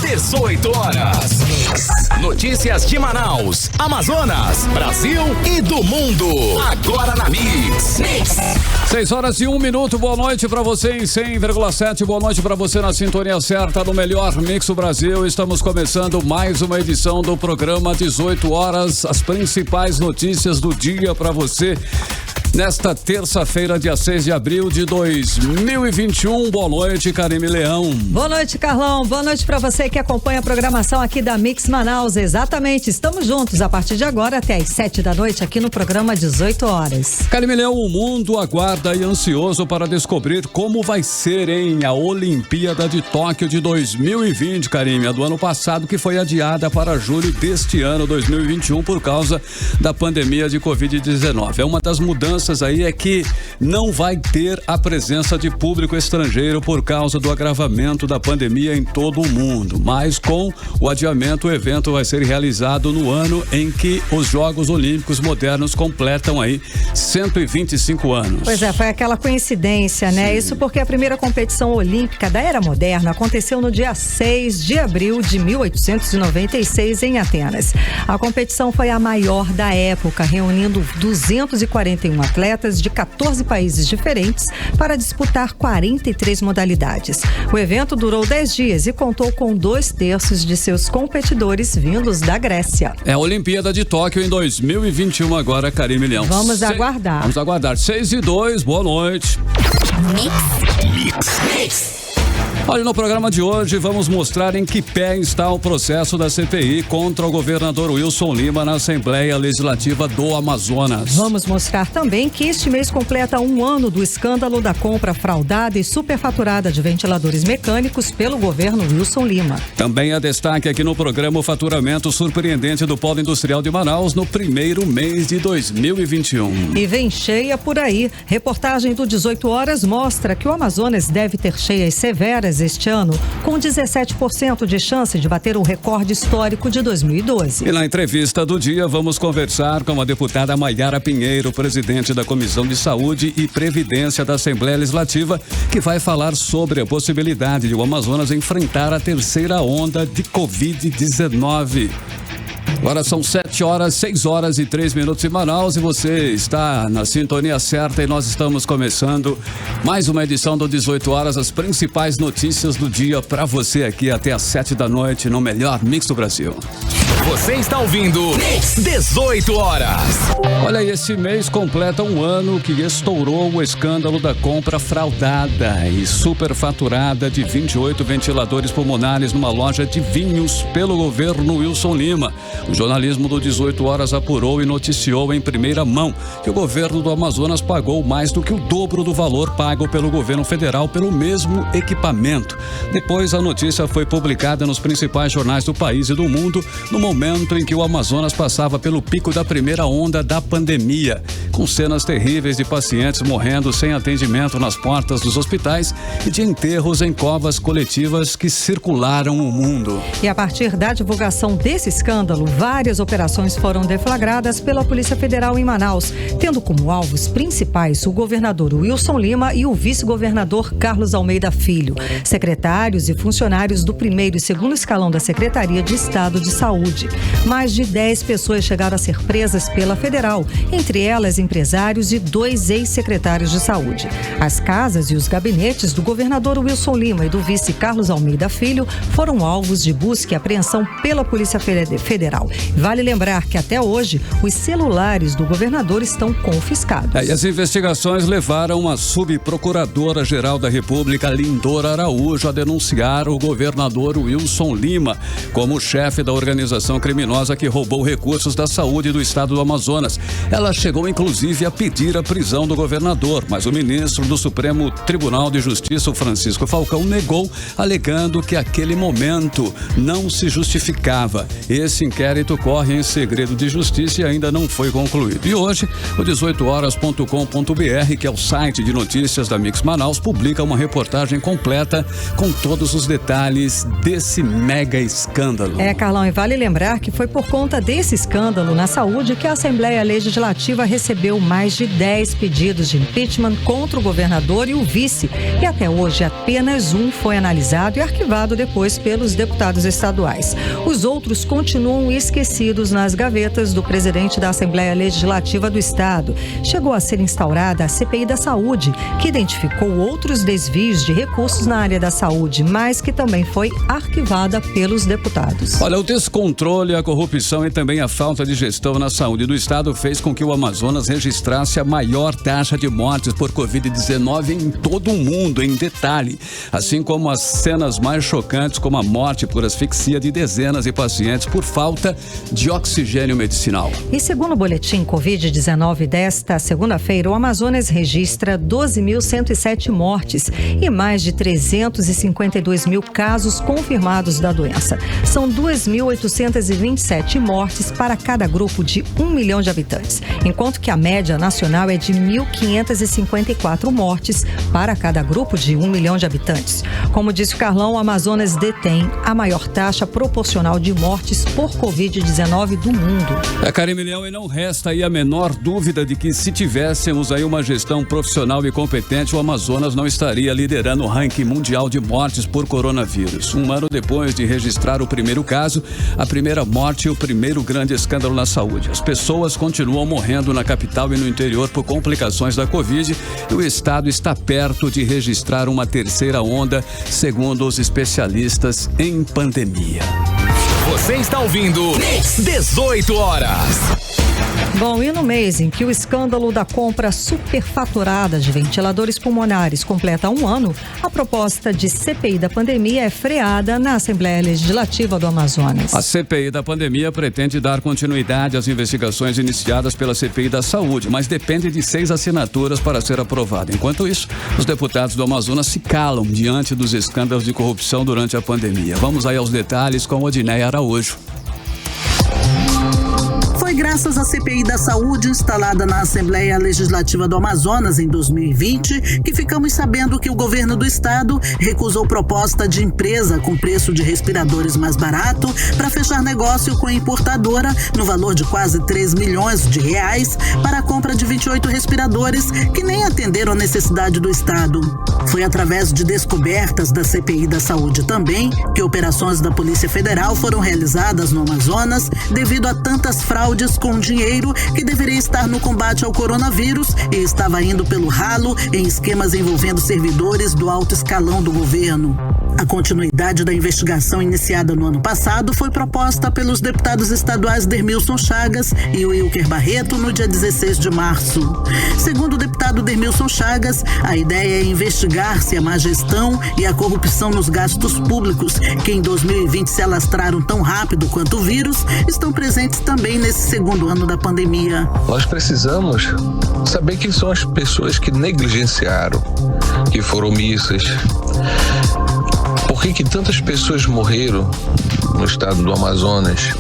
18 horas. Notícias de Manaus, Amazonas, Brasil e do mundo. Agora na Mix. 6 horas e 1 minuto. Boa noite pra você em 100,7. Boa noite pra você na sintonia certa no melhor Mix do Brasil. Estamos começando mais uma edição do programa 18 horas. As principais notícias do dia pra você. Nesta terça-feira, dia 6 de abril de 2021. Boa noite, Karime Leão. Boa noite, Carlão. Boa noite para você que acompanha a programação aqui da Mix Manaus. Exatamente, estamos juntos a partir de agora até às 7 da noite aqui no programa 18 horas. Karime Leão, o mundo aguarda e ansioso para descobrir como vai ser, a Olimpíada de Tóquio de 2020, Karime, a do ano passado, que foi adiada para julho deste ano, 2021, por causa da pandemia de Covid-19. É uma das mudanças aí é que não vai ter a presença de público estrangeiro por causa do agravamento da pandemia em todo o mundo. Mas com o adiamento, o evento vai ser realizado no ano em que os Jogos Olímpicos Modernos completam aí 125 anos. Pois é, foi aquela coincidência, né? Sim. Isso porque a primeira competição olímpica da era moderna aconteceu no dia 6 de abril de 1896 em Atenas. A competição foi a maior da época, reunindo 241 atletas de 14 países diferentes para disputar 43 modalidades. O evento durou 10 dias e contou com 2/3 de seus competidores vindos da Grécia. É a Olimpíada de Tóquio em 2021 agora, Karime Leão. Vamos aguardar. Vamos aguardar. 6:02, boa noite. Mix. Olha, no programa de hoje vamos mostrar em que pé está o processo da CPI contra o governador Wilson Lima na Assembleia Legislativa do Amazonas. Vamos mostrar também que este mês completa 1 ano do escândalo da compra fraudada e superfaturada de ventiladores mecânicos pelo governo Wilson Lima. Também há destaque aqui no programa o faturamento surpreendente do Polo Industrial de Manaus no primeiro mês de 2021. E vem cheia por aí. Reportagem do 18 horas mostra que o Amazonas deve ter cheias severas este ano, com 17% de chance de bater o recorde histórico de 2012. E na entrevista do dia, vamos conversar com a deputada Maiara Pinheiro, presidente da Comissão de Saúde e Previdência da Assembleia Legislativa, que vai falar sobre a possibilidade de o Amazonas enfrentar a terceira onda de Covid-19. Agora são 6 horas e 3 minutos em Manaus e você está na sintonia certa e nós estamos começando mais uma edição do 18 horas, as principais notícias do dia para você aqui até às 7 da noite no melhor Mix do Brasil. Você está ouvindo Mix 18 horas. Olha, esse mês completa 1 ano que estourou o escândalo da compra fraudada e superfaturada de 28 ventiladores pulmonares numa loja de vinhos pelo governo Wilson Lima. O jornalismo do 18 horas apurou e noticiou em primeira mão que o governo do Amazonas pagou mais do que o dobro do valor pago pelo governo federal pelo mesmo equipamento. Depois, a notícia foi publicada nos principais jornais do país e do mundo no momento em que o Amazonas passava pelo pico da primeira onda da pandemia, com cenas terríveis de pacientes morrendo sem atendimento nas portas dos hospitais e de enterros em covas coletivas que circularam o mundo. E a partir da divulgação desse escândalo, várias operações foram deflagradas pela Polícia Federal em Manaus, tendo como alvos principais o governador Wilson Lima e o vice-governador Carlos Almeida Filho, secretários e funcionários do primeiro e segundo escalão da Secretaria de Estado de Saúde. Mais de 10 pessoas chegaram a ser presas pela Federal, entre elas empresários e 2 ex-secretários de saúde. As casas e os gabinetes do governador Wilson Lima e do vice Carlos Almeida Filho foram alvos de busca e apreensão pela Polícia Federal. Vale lembrar que até hoje os celulares do governador estão confiscados. E as investigações levaram a subprocuradora-geral da República, Lindora Araújo, a denunciar o governador Wilson Lima como chefe da organização criminosa que roubou recursos da saúde do estado do Amazonas. Ela chegou inclusive a pedir a prisão do governador, mas o ministro do Supremo Tribunal de Justiça, Francisco Falcão, negou, alegando que aquele momento não se justificava. Esse inquérito corre em segredo de justiça e ainda não foi concluído. E hoje, o 18horas.com.br, que é o site de notícias da Mix Manaus, publica uma reportagem completa com todos os detalhes desse mega escândalo. Carlão, e vale lembrar lembrar que foi por conta desse escândalo na saúde que a Assembleia Legislativa recebeu mais de 10 pedidos de impeachment contra o governador e o vice. E até hoje apenas um foi analisado e arquivado depois pelos deputados estaduais. Os outros continuam esquecidos nas gavetas do presidente da Assembleia Legislativa do Estado. Chegou a ser instaurada a CPI da Saúde, que identificou outros desvios de recursos na área da saúde, mas que também foi arquivada pelos deputados. Olha, o descontrole, a corrupção e também a falta de gestão na saúde do Estado fez com que o Amazonas registrasse a maior taxa de mortes por Covid-19 em todo o mundo, em detalhe. Assim como as cenas mais chocantes, como a morte por asfixia de dezenas de pacientes por falta de oxigênio medicinal. E segundo o boletim Covid-19 desta segunda-feira, o Amazonas registra 12.107 mortes e mais de 352 mil casos confirmados da doença. São 2.827 mortes para cada grupo de 1 milhão de habitantes, enquanto que a média nacional é de 1.554 mortes para cada grupo de 1 milhão de habitantes. Como disse o Carlão, o Amazonas detém a maior taxa proporcional de mortes por Covid-19 do mundo. Karine Milhão, e não resta aí a menor dúvida de que se tivéssemos aí uma gestão profissional e competente, o Amazonas não estaria liderando o ranking mundial de mortes por coronavírus. Um ano depois de registrar o primeiro caso, a primeira morte e o primeiro grande escândalo na saúde. As pessoas continuam morrendo na capital e no interior por complicações da Covid e o estado está perto de registrar uma terceira onda, segundo os especialistas em pandemia. Você está ouvindo 18 horas. Bom, e no mês em que o escândalo da compra superfaturada de ventiladores pulmonares completa um ano, a proposta de CPI da pandemia é freada na Assembleia Legislativa do Amazonas. A CPI da pandemia pretende dar continuidade às investigações iniciadas pela CPI da Saúde, mas depende de 6 assinaturas para ser aprovada. Enquanto isso, os deputados do Amazonas se calam diante dos escândalos de corrupção durante a pandemia. Vamos aí aos detalhes com Odineia Araújo. Foi graças à CPI da Saúde instalada na Assembleia Legislativa do Amazonas em 2020 que ficamos sabendo que o governo do estado recusou proposta de empresa com preço de respiradores mais barato para fechar negócio com a importadora no valor de quase 3 milhões de reais para a compra de 28 respiradores que nem atenderam a necessidade do estado. Foi através de descobertas da CPI da Saúde também que operações da Polícia Federal foram realizadas no Amazonas devido a tantas fraudes com dinheiro que deveria estar no combate ao coronavírus e estava indo pelo ralo em esquemas envolvendo servidores do alto escalão do governo. A continuidade da investigação iniciada no ano passado foi proposta pelos deputados estaduais Dermilson Chagas e Wilker Barreto no dia 16 de março. Segundo o deputado Dermilson Chagas, a ideia é investigar se a má gestão e a corrupção nos gastos públicos, que em 2020 se alastraram tão rápido quanto o vírus, estão presentes também nesse segundo ano da pandemia. Nós precisamos saber quem são as pessoas que negligenciaram, que foram omissas. Por que tantas pessoas morreram no estado do Amazonas?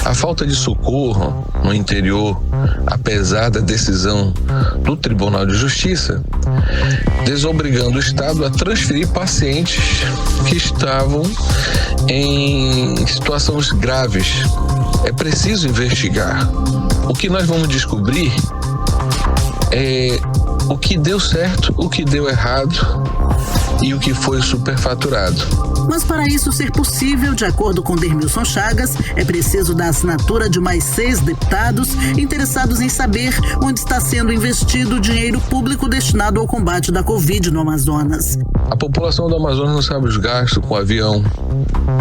A falta de socorro no interior, apesar da decisão do Tribunal de Justiça, desobrigando o estado a transferir pacientes que estavam em situações graves. É preciso investigar. O que nós vamos descobrir é o que deu certo, o que deu errado e o que foi superfaturado. Mas para isso ser possível, de acordo com Dermilson Chagas, é preciso da assinatura de mais 6 deputados interessados em saber onde está sendo investido o dinheiro público destinado ao combate da Covid no Amazonas. A população do Amazonas não sabe os gastos com o avião,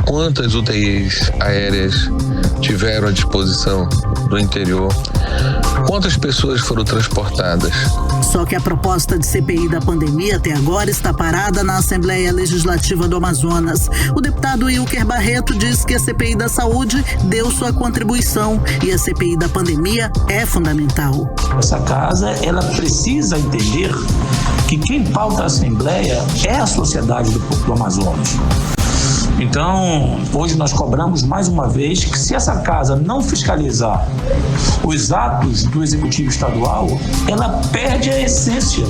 quantas UTIs aéreas tiveram à disposição do interior, quantas pessoas foram transportadas. Só que a proposta de CPI da pandemia até agora está parada na Assembleia Legislativa do Amazonas. O deputado Wilker Barreto diz que a CPI da Saúde deu sua contribuição e a CPI da pandemia é fundamental. Essa casa, ela precisa entender que quem pauta a Assembleia é a sociedade do Amazonas. Então, hoje nós cobramos mais uma vez que se essa casa não fiscalizar os atos do Executivo Estadual, ela perde a essência,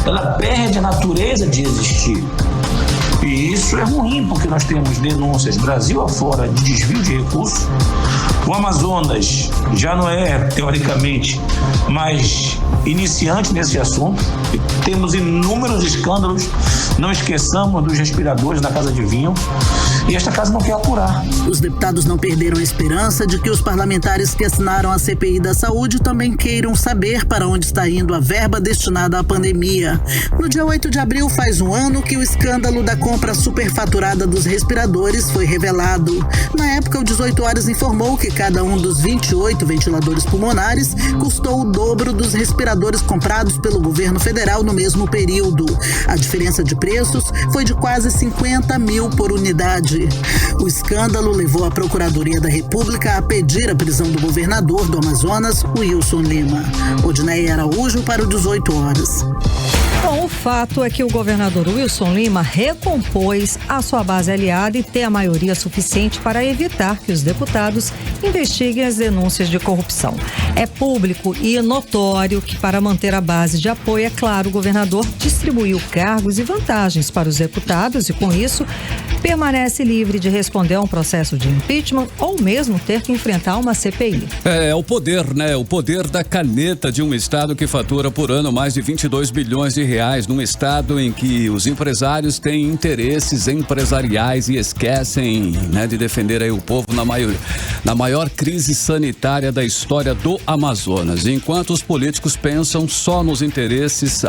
ela perde a natureza de existir. E isso é ruim, porque nós temos denúncias Brasil afora de desvio de recursos. O Amazonas já não é, teoricamente, mais iniciante nesse assunto. Temos inúmeros escândalos. Não esqueçamos dos respiradores da Casa de Vinho. E esta casa não quer apurar. Os deputados não perderam a esperança de que os parlamentares que assinaram a CPI da Saúde também queiram saber para onde está indo a verba destinada à pandemia. No dia 8 de abril faz um ano que o escândalo da compra superfaturada dos respiradores foi revelado. Na época, o 18 Horas informou que cada um dos 28 ventiladores pulmonares custou o dobro dos respiradores comprados pelo governo federal no mesmo período. A diferença de preços foi de quase 50 mil por unidade. O escândalo levou a Procuradoria da República a pedir a prisão do governador do Amazonas, Wilson Lima. Odineia Araújo para o 18 Horas. Bom, o fato é que o governador Wilson Lima recompôs a sua base aliada e tem a maioria suficiente para evitar que os deputados investiguem as denúncias de corrupção. É público e notório que, para manter a base de apoio, é claro, o governador distribuiu cargos e vantagens para os deputados e, com isso, permanece livre de responder a um processo de impeachment ou mesmo ter que enfrentar uma CPI. É o poder, né? O poder da caneta de um estado que fatura por ano mais de 22 bilhões de reais, num estado em que os empresários têm interesses empresariais e esquecem, né, de defender aí o povo na maior crise sanitária da história do Amazonas. Enquanto os políticos pensam só nos interesses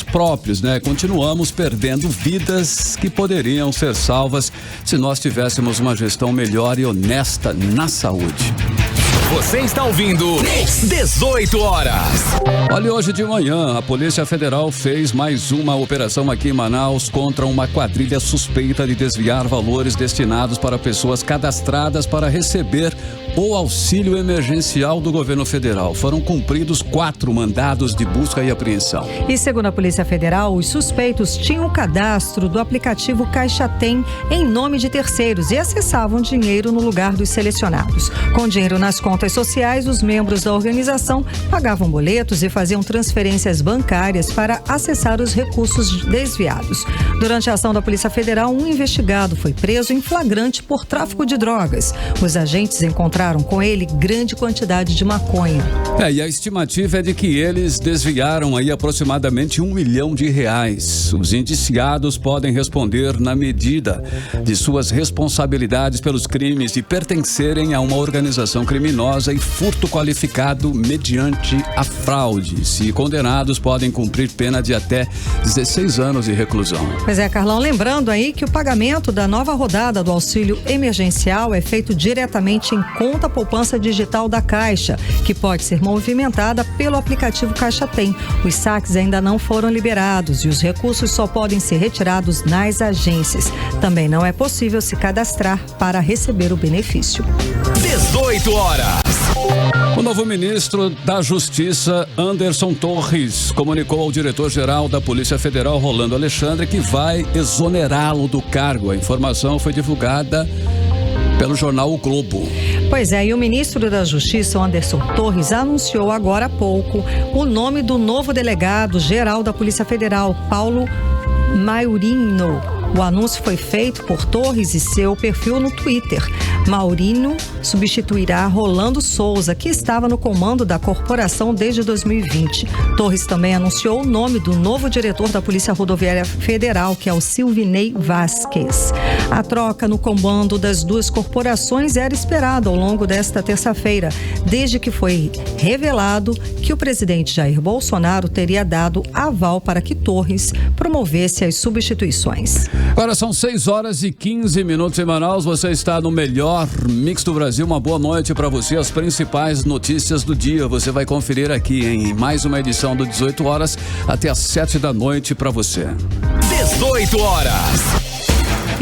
próprios, né? Continuamos perdendo vidas que poderiam ser salvas se nós tivéssemos uma gestão melhor e honesta na saúde. Você está ouvindo 18 Horas. Olha, hoje de manhã a Polícia Federal fez mais uma operação aqui em Manaus contra uma quadrilha suspeita de desviar valores destinados para pessoas cadastradas para receber o auxílio emergencial do governo federal. Foram cumpridos 4 mandados de busca e apreensão. E segundo a Polícia Federal, os suspeitos tinham o cadastro do aplicativo Caixa Tem em nome de terceiros e acessavam dinheiro no lugar dos selecionados. Com dinheiro nas contas sociais, os membros da organização pagavam boletos e faziam transferências bancárias para acessar os recursos desviados. Durante a ação da Polícia Federal, um investigado foi preso em flagrante por tráfico de drogas. Os agentes encontraram com ele grande quantidade de maconha. E a estimativa é de que eles desviaram aí aproximadamente R$1 milhão. Os indiciados podem responder na medida de suas responsabilidades pelos crimes de pertencerem a uma organização criminosa e furto qualificado mediante a fraude. Se condenados, podem cumprir pena de até 16 anos de reclusão. Pois é, Carlão, lembrando aí que o pagamento da nova rodada do auxílio emergencial é feito diretamente em conta poupança digital da Caixa, que pode ser movimentada pelo aplicativo Caixa Tem. Os saques ainda não foram liberados e os recursos só podem ser retirados nas agências. Também não é possível se cadastrar para receber o benefício. 18 Horas. O novo ministro da Justiça, Anderson Torres, comunicou ao diretor-geral da Polícia Federal, Rolando Alexandre, que vai exonerá-lo do cargo. A informação foi divulgada pelo jornal O Globo. Pois é, e o ministro da Justiça, Anderson Torres, anunciou agora há pouco o nome do novo delegado-geral da Polícia Federal, Paulo Maurino. O anúncio foi feito por Torres e seu perfil no Twitter. Maurino substituirá Rolando Souza, que estava no comando da corporação desde 2020. Torres também anunciou o nome do novo diretor da Polícia Rodoviária Federal, que é o Silvinei Vasquez. A troca no comando das duas corporações era esperada ao longo desta terça-feira, desde que foi revelado que o presidente Jair Bolsonaro teria dado aval para que Torres promovesse as substituições. Agora são 6h15 em Manaus. Você está no melhor mix do Brasil. Uma boa noite para você. As principais notícias do dia você vai conferir aqui em mais uma edição do 18 Horas até às 7 da noite para você. 18 Horas.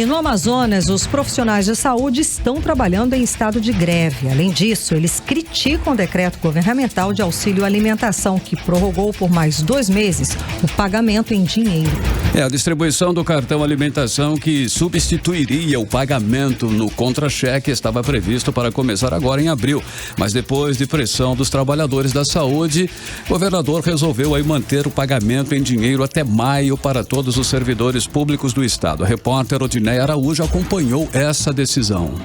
E no Amazonas, os profissionais de saúde estão trabalhando em estado de greve. Além disso, eles criticam o decreto governamental de auxílio alimentação, que prorrogou por mais 2 meses o pagamento em dinheiro. A distribuição do cartão alimentação, que substituiria o pagamento no contra-cheque, estava previsto para começar agora em abril. Mas depois de pressão dos trabalhadores da saúde, o governador resolveu aí manter o pagamento em dinheiro até maio para todos os servidores públicos do estado. A repórter Odineia Araújo acompanhou essa decisão.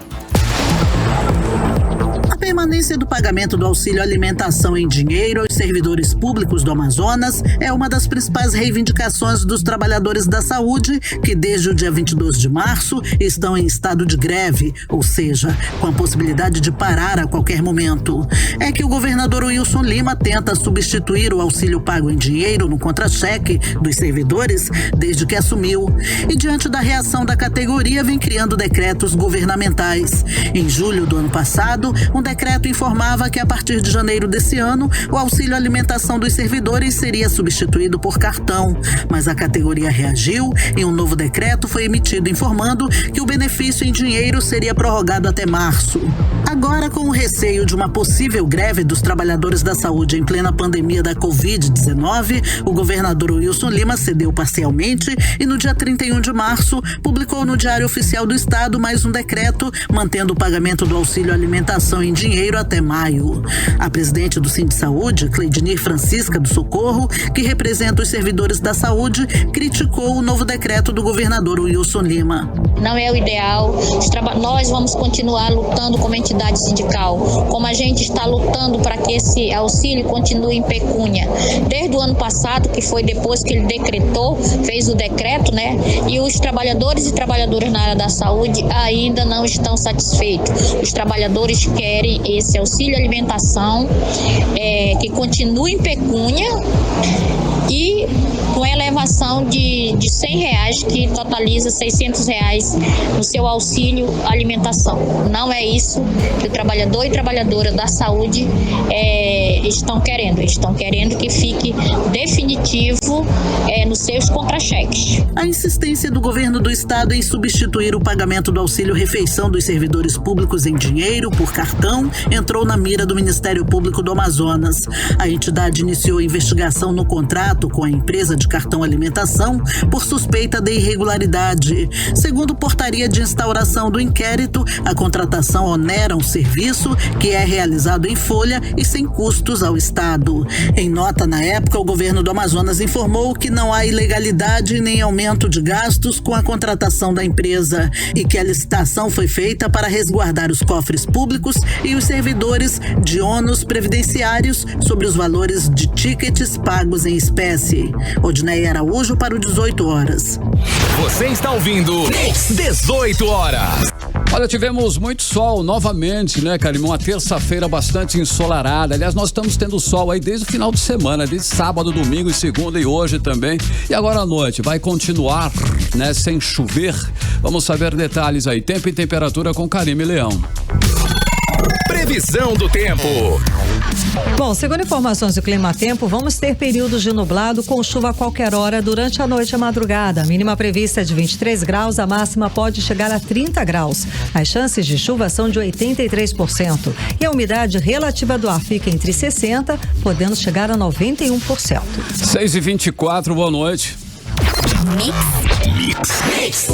A permanência do pagamento do auxílio alimentação em dinheiro aos servidores públicos do Amazonas é uma das principais reivindicações dos trabalhadores da saúde, que desde o dia 22 de março estão em estado de greve, ou seja, com a possibilidade de parar a qualquer momento. É que o governador Wilson Lima tenta substituir o auxílio pago em dinheiro no contra-cheque dos servidores desde que assumiu. E diante da reação da categoria, vem criando decretos governamentais. Em julho do ano passado, um decreto informava que a partir de janeiro desse ano, o auxílio alimentação dos servidores seria substituído por cartão. Mas a categoria reagiu e um novo decreto foi emitido informando que o benefício em dinheiro seria prorrogado até março. Agora, com o receio de uma possível greve dos trabalhadores da saúde em plena pandemia da Covid-19, o governador Wilson Lima cedeu parcialmente e no dia 31 de março publicou no Diário Oficial do Estado mais um decreto mantendo o pagamento do auxílio alimentação em dinheiro até maio. A presidente do Sindsaúde, Cleidinir Francisca do Socorro, que representa os servidores da saúde, criticou o novo decreto do governador Wilson Lima. Não é o ideal. Nós vamos continuar lutando como entidade sindical, como a gente está lutando para que esse auxílio continue em pecúnia. Desde o ano passado, que foi depois que ele decretou, fez o decreto, né? E os trabalhadores e trabalhadoras na área da saúde ainda não estão satisfeitos. Os trabalhadores querem esse auxílio alimentação que continue em pecúnia e com elevação de R$100, que totaliza R$600 no seu auxílio alimentação. Não é isso que o trabalhador e trabalhadora da saúde estão querendo. Estão querendo que fique definitivo nos seus contra-cheques. A insistência do governo do estado em substituir o pagamento do auxílio refeição dos servidores públicos em dinheiro por cartão entrou na mira do Ministério Público do Amazonas. A entidade iniciou investigação no contrato com a empresa de cartão alimentação por suspeita de irregularidade. Segundo portaria de instauração do inquérito, a contratação onera um serviço que é realizado em folha e sem custos ao Estado. Em nota na época, o governo do Amazonas informou que não há ilegalidade nem aumento de gastos com a contratação da empresa e que a licitação foi feita para resguardar os cofres públicos e os servidores de ônus previdenciários sobre os valores de tickets pagos em espécie. Odineia Araújo para o 18 horas. Você está ouvindo 18 horas. Olha, tivemos muito sol novamente, né, Karim? Uma terça-feira bastante ensolarada. Aliás, nós estamos tendo sol aí desde o final de semana, desde sábado, domingo e segunda e hoje também. E agora à noite vai continuar, né, sem chover. Vamos saber detalhes aí. Tempo e temperatura com Karim Leão. Previsão do tempo. Bom, segundo informações do Climatempo, vamos ter períodos de nublado com chuva a qualquer hora durante a noite e a madrugada. A mínima prevista é de 23 graus, a máxima pode chegar a 30 graus. As chances de chuva são de 83%. E a umidade relativa do ar fica entre 60%, podendo chegar a 91%. 6h24, boa noite. Mix.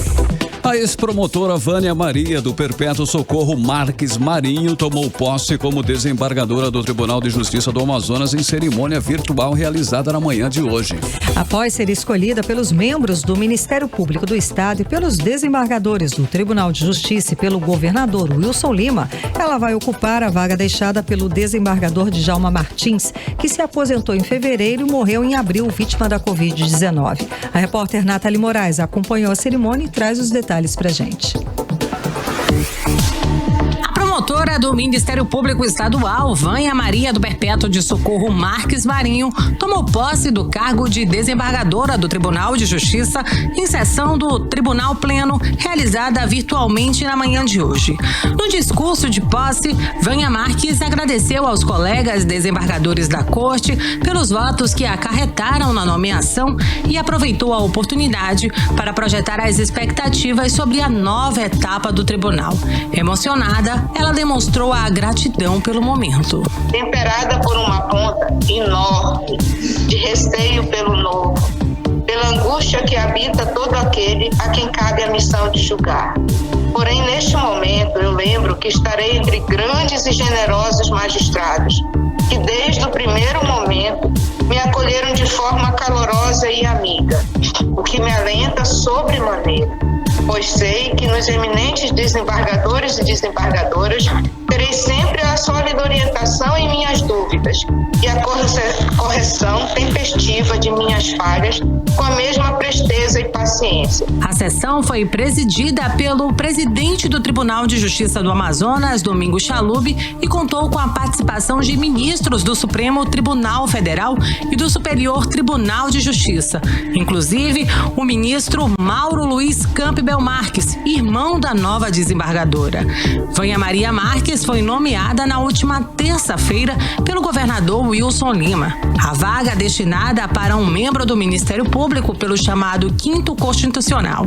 A ex-promotora Vânia Maria, do Perpétuo Socorro Marques Marinho, tomou posse como desembargadora do Tribunal de Justiça do Amazonas em cerimônia virtual realizada na manhã de hoje. Após ser escolhida pelos membros do Ministério Público do Estado e pelos desembargadores do Tribunal de Justiça e pelo governador Wilson Lima, ela vai ocupar a vaga deixada pelo desembargador Djalma Martins, que se aposentou em fevereiro e morreu em abril, vítima da Covid-19. A repórter Nathalie Moraes acompanhou a cerimônia e traz os detalhes pra gente. A promotora promotora do Ministério Público Estadual, Vânia Maria do Perpétuo de Socorro Marques Marinho, tomou posse do cargo de desembargadora do Tribunal de Justiça em sessão do Tribunal Pleno, realizada virtualmente na manhã de hoje. No discurso de posse, Vânia Marques agradeceu aos colegas desembargadores da Corte pelos votos que acarretaram na nomeação e aproveitou a oportunidade para projetar as expectativas sobre a nova etapa do tribunal. Emocionada, ela demonstrou a gratidão pelo momento. Temperada por uma ponta enorme de receio pelo novo, pela angústia que habita todo aquele a quem cabe a missão de julgar. Porém, neste momento, eu lembro que estarei entre grandes e generosos magistrados, que desde o primeiro momento me acolheram de forma calorosa e amiga, o que me alenta sobremaneira, pois sei que nos eminentes desembargadores e desembargadoras terei sempre a sólida orientação em minhas dúvidas e a correção tempestiva de minhas falhas com a mesma presteza e paciência. A sessão foi presidida pelo presidente do Tribunal de Justiça do Amazonas, Domingos Chalub, e contou com a participação de ministros do Supremo Tribunal Federal e do Superior Tribunal de Justiça, inclusive o ministro Mauro Luiz Campbell Marques, irmão da nova desembargadora. Vânia Maria Marques foi nomeada na última terça-feira pelo governador Wilson Lima. A vaga destinada para um membro do Ministério Público pelo chamado 5º Constitucional,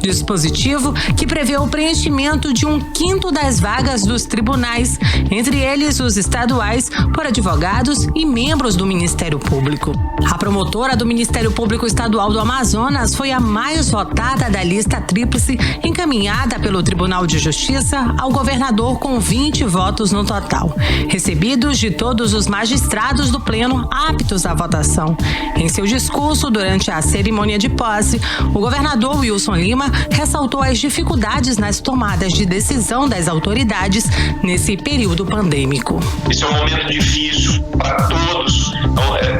dispositivo que prevê o preenchimento de 1/5 das vagas dos tribunais, entre eles os estaduais, por advogados e membros do Ministério Público. A promotora do Ministério Público Estadual do Amazonas foi a mais votada da lista tríplice encaminhada pelo Tribunal de Justiça ao governador, com 20 votos no total, recebidos de todos os magistrados do Pleno aptos à votação. Em seu discurso durante a cerimônia de posse, o governador Wilson Lima ressaltou as dificuldades nas tomadas de decisão das autoridades nesse período pandêmico. Esse é um momento difícil para todos,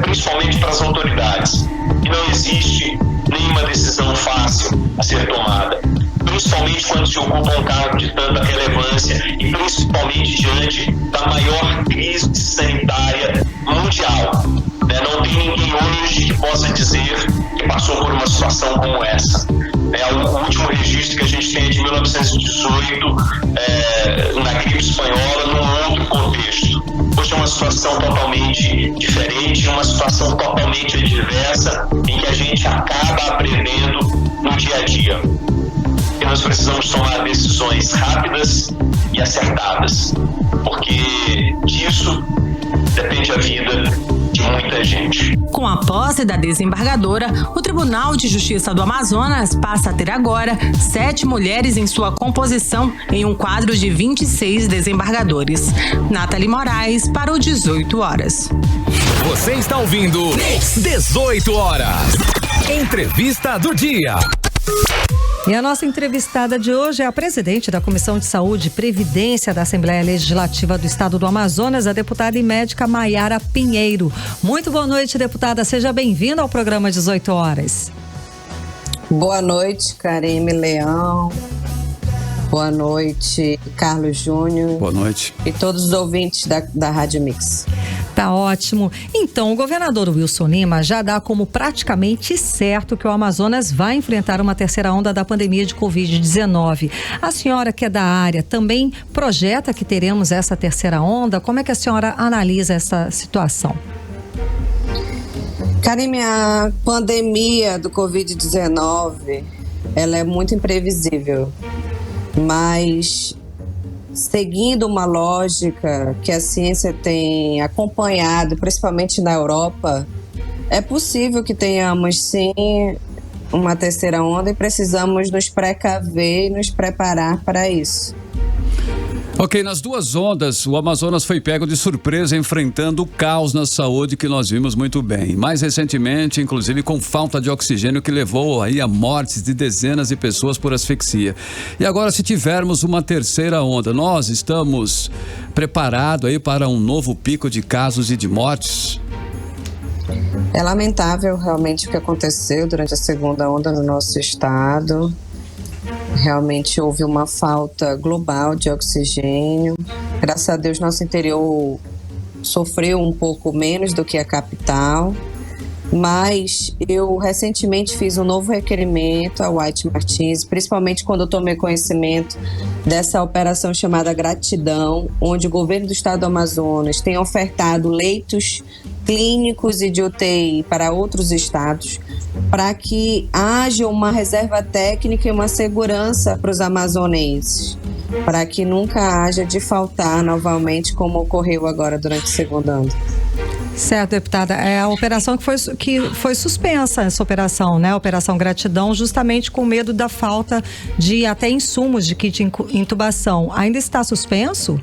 principalmente para as autoridades. E não existe nenhuma decisão fácil a ser tomada, principalmente quando se ocupa um cargo de tanta relevância e principalmente diante da maior crise sanitária mundial. Não tem ninguém hoje que possa dizer que passou por uma situação como essa. O último registro que a gente tem é de 1918, na gripe espanhola, num outro contexto. Hoje é uma situação totalmente diferente, uma situação totalmente adversa, em que a gente acaba aprendendo no dia a dia. E nós precisamos tomar decisões rápidas e acertadas, porque disso depende a vida de muita gente. Com a posse da desembargadora, o Tribunal de Justiça do Amazonas passa a ter agora 7 mulheres em sua composição, em um quadro de 26 desembargadores. Nathalie Moraes para o 18 horas. Você está ouvindo 18 horas. Entrevista do dia. E a nossa entrevistada de hoje é a presidente da Comissão de Saúde e Previdência da Assembleia Legislativa do Estado do Amazonas, a deputada e médica Maiara Pinheiro. Muito boa noite, deputada. Seja bem-vinda ao programa 18 horas. Boa noite, Karime Leão. Boa noite, Carlos Júnior. Boa noite. E todos os ouvintes da Rádio Mix. Tá ótimo. Então, o governador Wilson Lima já dá como praticamente certo que o Amazonas vai enfrentar uma terceira onda da pandemia de Covid-19. A senhora, que é da área, também projeta que teremos essa terceira onda? Como é que a senhora analisa essa situação? Karime, a pandemia do Covid-19, ela é muito imprevisível, mas seguindo uma lógica que a ciência tem acompanhado, principalmente na Europa, é possível que tenhamos sim uma terceira onda e precisamos nos precaver e nos preparar para isso. Ok, nas duas ondas, o Amazonas foi pego de surpresa enfrentando o caos na saúde que nós vimos muito bem. Mais recentemente, inclusive com falta de oxigênio, que levou aí a mortes de dezenas de pessoas por asfixia. E agora, se tivermos uma terceira onda, nós estamos preparados aí para um novo pico de casos e de mortes? É lamentável realmente o que aconteceu durante a segunda onda no nosso estado. Realmente houve uma falta global de oxigênio. Graças a Deus, nosso interior sofreu um pouco menos do que a capital. Mas eu recentemente fiz um novo requerimento à White Martins, principalmente quando eu tomei conhecimento dessa operação chamada Gratidão, onde o governo do estado do Amazonas tem ofertado leitos clínicos e de UTI para outros estados, para que haja uma reserva técnica e uma segurança para os amazonenses, para que nunca haja de faltar novamente, como ocorreu agora durante o segundo ano. Certo, deputada. É a operação que foi suspensa, essa operação, né? A Operação Gratidão, justamente com medo da falta de até insumos de kit intubação. Ainda está suspenso?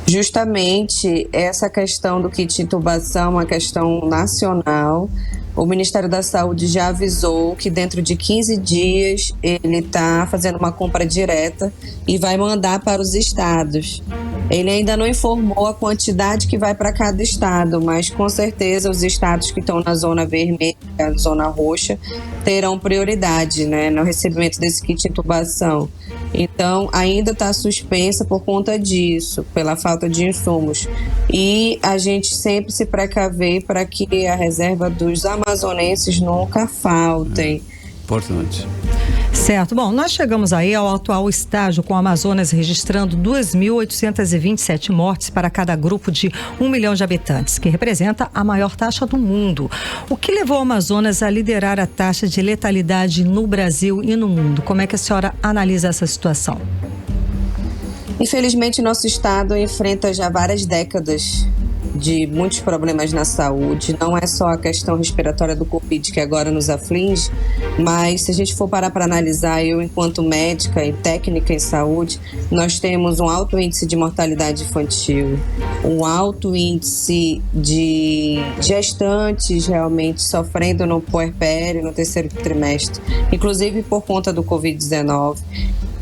Justamente essa questão do kit intubação é uma questão nacional. O Ministério da Saúde já avisou que dentro de 15 dias ele está fazendo uma compra direta e vai mandar para os estados. Ele ainda não informou a quantidade que vai para cada estado, mas com certeza os estados que estão na zona vermelha, na zona roxa, terão prioridade, né, no recebimento desse kit intubação. Então, ainda está suspensa por conta disso, pela falta de insumos. E a gente sempre se precaver para que a reserva dos amazonenses nunca faltem. Importante. Certo. Bom, nós chegamos aí ao atual estágio, com o Amazonas registrando 2.827 mortes para cada grupo de 1 milhão de habitantes, que representa a maior taxa do mundo. O que levou o Amazonas a liderar a taxa de letalidade no Brasil e no mundo? Como é que a senhora analisa essa situação? Infelizmente, nosso estado enfrenta já várias décadas de muitos problemas na saúde. Não é só a questão respiratória do Covid que agora nos aflige, mas se a gente for parar para analisar, eu enquanto médica e técnica em saúde, nós temos um alto índice de mortalidade infantil, um alto índice de gestantes realmente sofrendo no puerpério, no terceiro trimestre, inclusive por conta do Covid-19.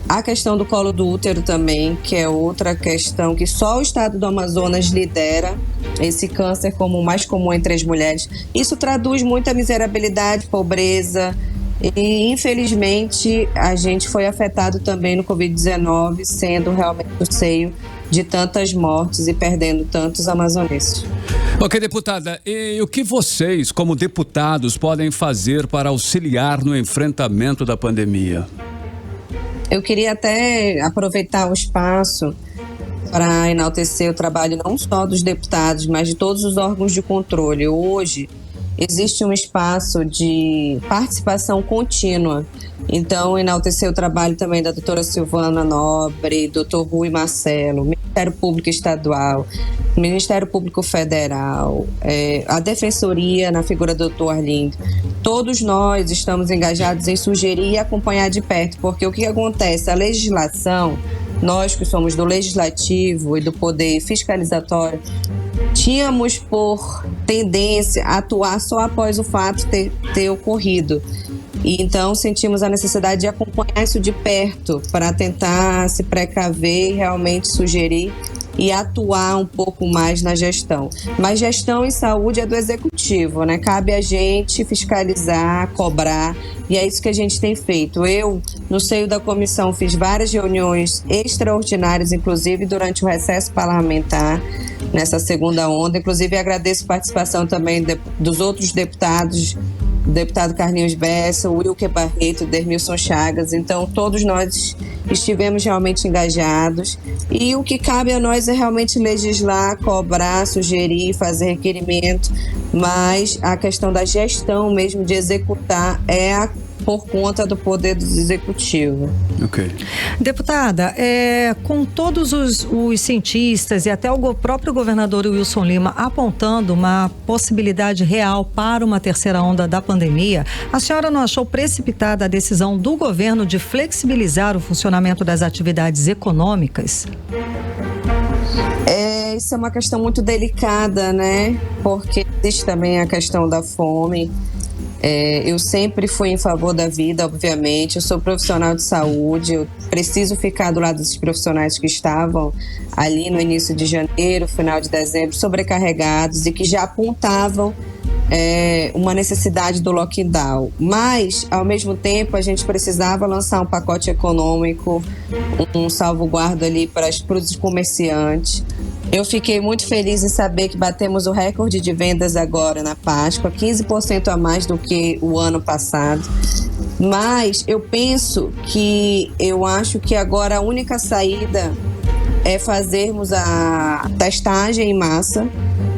A questão do colo do útero também, que é outra questão que só o estado do Amazonas lidera, esse câncer como o mais comum entre as mulheres. Isso traduz muita miserabilidade, pobreza e, infelizmente, a gente foi afetado também no Covid-19, sendo realmente o seio de tantas mortes e perdendo tantos amazonenses. Ok, deputada, e o que vocês, como deputados, podem fazer para auxiliar no enfrentamento da pandemia? Eu queria até aproveitar o espaço para enaltecer o trabalho não só dos deputados, mas de todos os órgãos de controle. Hoje existe um espaço de participação contínua. Então, enaltecer o trabalho também da doutora Silvana Nobre, doutor Rui Marcelo, Ministério Público Estadual, Ministério Público Federal, a Defensoria na figura do doutor Arlindo. Todos nós estamos engajados em sugerir e acompanhar de perto, porque o que acontece? A legislação, nós que somos do Legislativo e do Poder Fiscalizatório, tínhamos por tendência a atuar só após o fato ter ocorrido. E então sentimos a necessidade de acompanhar isso de perto para tentar se precaver e realmente sugerir e atuar um pouco mais na gestão. Mas gestão em saúde é do executivo, né? Cabe a gente fiscalizar, cobrar, e é isso que a gente tem feito. Eu, no seio da comissão, fiz várias reuniões extraordinárias, inclusive durante o recesso parlamentar, nessa segunda onda. Inclusive, agradeço a participação também dos outros deputados, o deputado Carlinhos Bessa, o Wilker Barreto, o Dermilson Chagas. Então, todos nós estivemos realmente engajados. E o que cabe a nós é realmente legislar, cobrar, sugerir, fazer requerimento. Mas a questão da gestão mesmo, de executar, por conta do poder do executivo. Ok. Deputada, com todos os cientistas e até o próprio governador Wilson Lima apontando uma possibilidade real para uma terceira onda da pandemia, a senhora não achou precipitada a decisão do governo de flexibilizar o funcionamento das atividades econômicas? Isso é uma questão muito delicada, né? Porque existe também a questão da fome. Eu sempre fui em favor da vida, obviamente. Eu sou profissional de saúde, eu preciso ficar do lado desses profissionais que estavam ali no início de janeiro, final de dezembro, sobrecarregados e que já apontavam uma necessidade do lockdown, mas ao mesmo tempo a gente precisava lançar um pacote econômico, um salvaguarda ali para os comerciantes. Eu fiquei muito feliz em saber que batemos o recorde de vendas agora na Páscoa, 15% a mais do que o ano passado. Mas eu acho que agora a única saída é fazermos a testagem em massa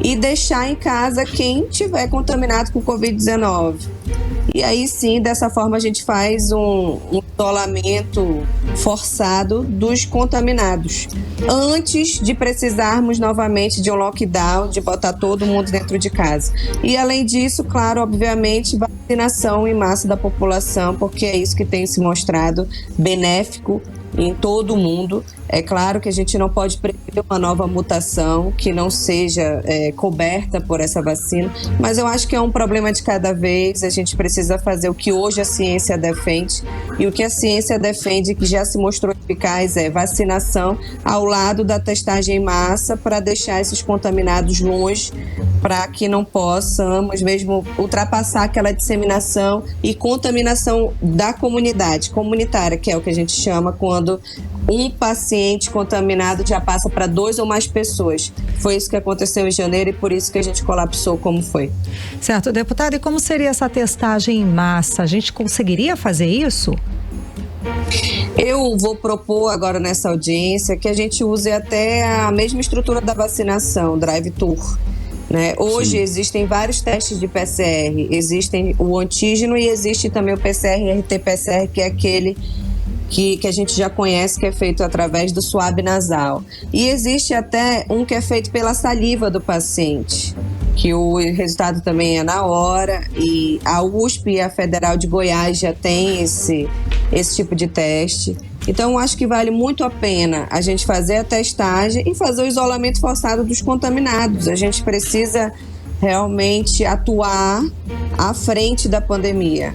e deixar em casa quem tiver contaminado com Covid-19. E aí sim, dessa forma a gente faz um isolamento forçado dos contaminados, antes de precisarmos novamente de um lockdown, de botar todo mundo dentro de casa. E além disso, claro, obviamente, vacinação em massa da população, porque é isso que tem se mostrado benéfico em todo o mundo. É claro que a gente não pode prever uma nova mutação que não seja coberta por essa vacina, mas eu acho que é um problema de cada vez. A gente precisa fazer o que hoje a ciência defende, e o que a ciência defende, que já se mostrou eficaz, é vacinação ao lado da testagem em massa, para deixar esses contaminados longe, para que não possamos mesmo ultrapassar aquela disseminação e contaminação da comunidade comunitária, que é o que a gente chama quando um paciente contaminado já passa para 2 ou mais pessoas. Foi isso que aconteceu em janeiro e por isso que a gente colapsou como foi. Certo, deputada, e como seria essa testagem em massa? A gente conseguiria fazer isso? Eu vou propor agora nessa audiência que a gente use até a mesma estrutura da vacinação, drive-thru. Né? Hoje existem vários testes de PCR, existem o antígeno e existe também o PCR, RT-PCR, que é aquele que a gente já conhece, que é feito através do suave nasal. E existe até um que é feito pela saliva do paciente, que o resultado também é na hora, e a USP e a Federal de Goiás já tem esse tipo de teste. Então, acho que vale muito a pena a gente fazer a testagem e fazer o isolamento forçado dos contaminados. A gente precisa realmente atuar à frente da pandemia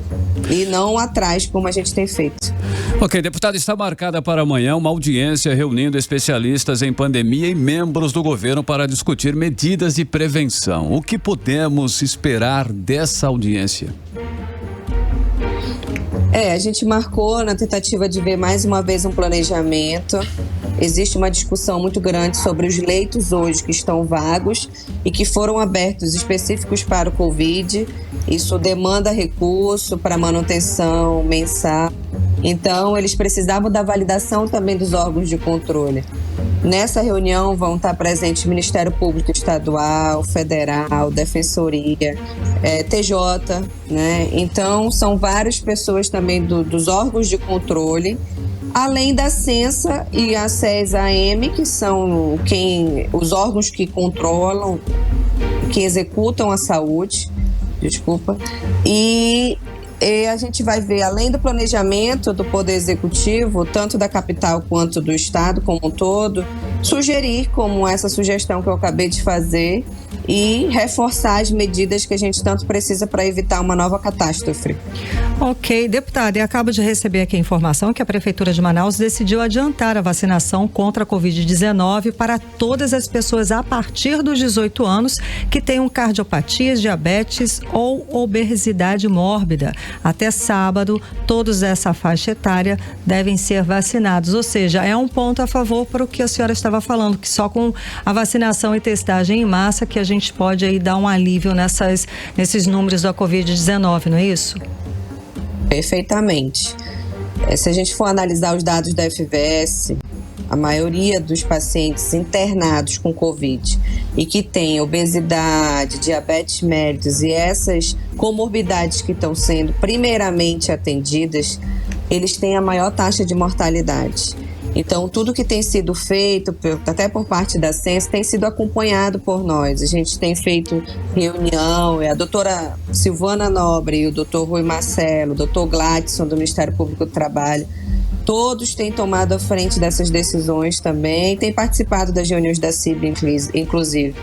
e não atrás, como a gente tem feito. Ok, deputada, está marcada para amanhã uma audiência reunindo especialistas em pandemia e membros do governo para discutir medidas de prevenção. O que podemos esperar dessa audiência? A gente marcou na tentativa de ver mais uma vez um planejamento. Existe uma discussão muito grande sobre os leitos hoje que estão vagos e que foram abertos específicos para o Covid. Isso demanda recurso para manutenção mensal. Então, eles precisavam da validação também dos órgãos de controle. Nessa reunião vão estar presentes o Ministério Público Estadual, Federal, Defensoria, TJ, né? Então, são várias pessoas também dos órgãos de controle, além da Censa e a CES-AM, que são os órgãos que controlam, que executam a saúde, e a gente vai ver, além do planejamento do Poder Executivo, tanto da capital quanto do Estado como um todo, sugerir, como essa sugestão que eu acabei de fazer, e reforçar as medidas que a gente tanto precisa para evitar uma nova catástrofe. Ok, deputada, e acabo de receber aqui a informação que a Prefeitura de Manaus decidiu adiantar a vacinação contra a Covid-19 para todas as pessoas a partir dos 18 anos que tenham cardiopatias, diabetes ou obesidade mórbida. Até sábado, todos dessa faixa etária devem ser vacinados, ou seja, é um ponto a favor para o que a senhora estava falando, que só com a vacinação e testagem em massa que a gente pode aí dar um alívio nesses números da Covid-19, não é isso? Perfeitamente. Se a gente for analisar os dados da FVS, a maioria dos pacientes internados com Covid e que tem obesidade, diabetes mellitus e essas comorbidades que estão sendo primeiramente atendidas, eles têm a maior taxa de mortalidade. Então, tudo que tem sido feito, até por parte da Censa, tem sido acompanhado por nós. A gente tem feito reunião, a doutora Silvana Nobre, o doutor Rui Marcelo, o doutor Gladson, do Ministério Público do Trabalho, todos têm tomado a frente dessas decisões também, têm participado das reuniões da CIB, inclusive.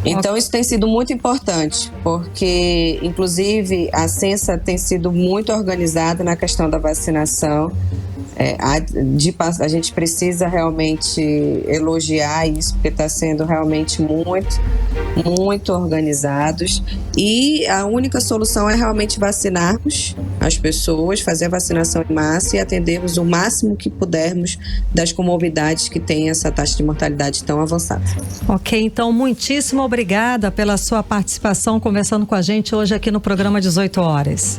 Então, isso tem sido muito importante, porque, inclusive, a Censa tem sido muito organizada na questão da vacinação. A gente precisa realmente elogiar isso, porque está sendo realmente muito organizados, e a única solução é realmente vacinarmos as pessoas, fazer a vacinação em massa e atendermos o máximo que pudermos das comorbidades que têm essa taxa de mortalidade tão avançada. Ok, então muitíssimo obrigada pela sua participação conversando com a gente hoje aqui no programa 18 horas.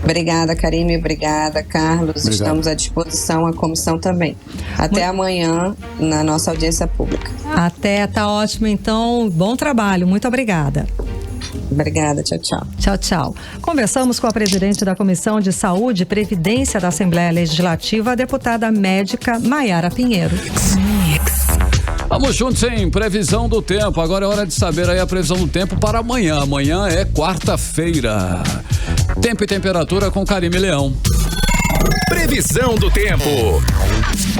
Obrigada, Karime, obrigada, Carlos. Obrigado. Estamos à disposição, a comissão também. Até amanhã na nossa audiência pública. Até, tá ótimo então. Bom trabalho, muito obrigada. Obrigada, tchau, tchau. Tchau, tchau. Conversamos com a presidente da Comissão de Saúde e Previdência da Assembleia Legislativa, a deputada médica Maiara Pinheiro. Vamos juntos em previsão do tempo. Agora é hora de saber aí a previsão do tempo para amanhã. Amanhã é quarta-feira. Tempo e temperatura com Karime Leão. Previsão do tempo.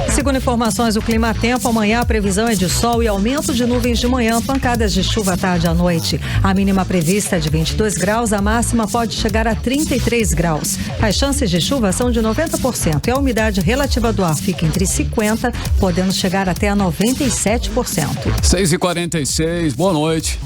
Segundo informações do Climatempo, amanhã a previsão é de sol e aumento de nuvens de manhã, pancadas de chuva à tarde e à noite. A mínima prevista é de 22 graus, a máxima pode chegar a 33 graus. As chances de chuva são de 90% e a umidade relativa do ar fica entre 50%, podendo chegar até a 97%. 6h46, boa noite.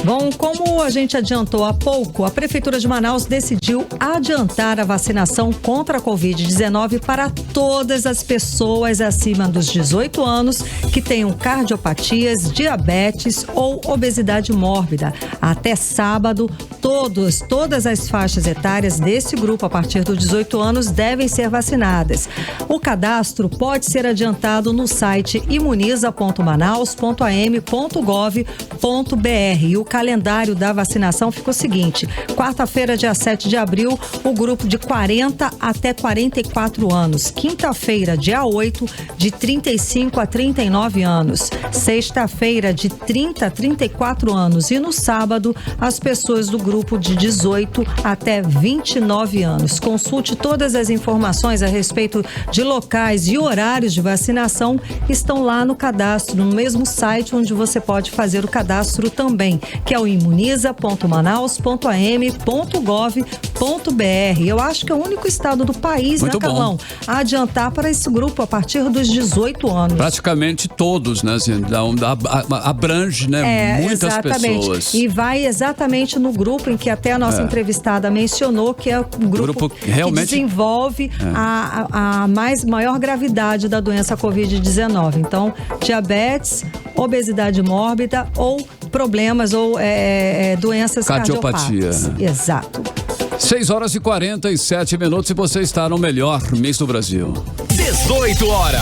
Bom, como a gente adiantou há pouco, a Prefeitura de Manaus decidiu adiantar a vacinação contra a Covid-19 para todas as pessoas acima dos 18 anos que tenham cardiopatias, diabetes ou obesidade mórbida. Até sábado, todas as faixas etárias desse grupo a partir dos 18 anos devem ser vacinadas. O cadastro pode ser adiantado no site imuniza.manaus.am.gov.br. E o calendário da vacinação ficou o seguinte: quarta-feira, dia 7 de abril, o grupo de 40 até 44 anos. Quinta-feira, dia 8, de 35 a 39 anos. Sexta-feira, de 30 a 34 anos. E no sábado, as pessoas do grupo de 18 até 29 anos. Consulte todas as informações a respeito de locais e horários de vacinação, estão lá no cadastro, no mesmo site onde você pode fazer o cadastro também, que é o imuniza.manaus.am.gov.br. Eu acho que é o único estado do país, muito, né, Carlão, a adiantar para esse grupo a partir dos 18 anos. Praticamente todos, né? Assim, abrange, né? Muitas exatamente. Pessoas. E vai exatamente no grupo em que até a nossa entrevistada mencionou, que é o grupo que realmente desenvolve a maior gravidade da doença Covid-19. Então, diabetes, obesidade mórbida ou problemas ou doenças cardiopáticas. Exato. 6h47 e você está no melhor Mix do Brasil. 18 horas.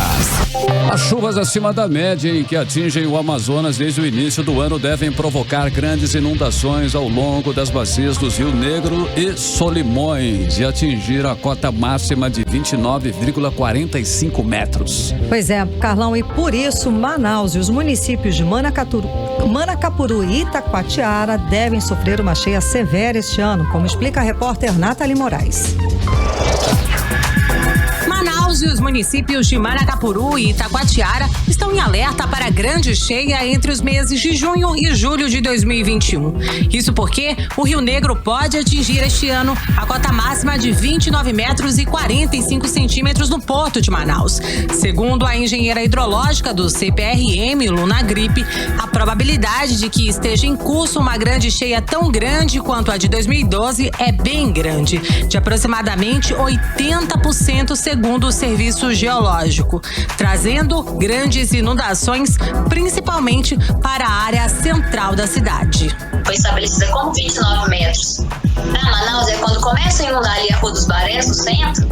As chuvas acima da média em que atingem o Amazonas desde o início do ano devem provocar grandes inundações ao longo das bacias dos Rio Negro e Solimões e atingir a cota máxima de 29,45 metros. Pois é, Carlão, e por isso Manaus e os municípios de Manacapuru e Itacoatiara devem sofrer uma cheia severa este ano, como explica a repórter Nathalie Moraes. Manaus e os municípios de Manacapuru e Itacoatiara estão em alerta para grande cheia entre os meses de junho e julho de 2021. Isso porque o Rio Negro pode atingir este ano a cota máxima de 29 metros e 45 centímetros no porto de Manaus. Segundo a engenheira hidrológica do CPRM, Luna Gripe, a probabilidade de que esteja em curso uma grande cheia tão grande quanto a de 2012 é bem grande, de aproximadamente 80% segundo o Serviço Geológico, trazendo grandes inundações, principalmente para a área central da cidade. Foi estabelecida como 29 metros. Para Manaus, é quando começa a inundar ali a Rua dos Barés, no centro,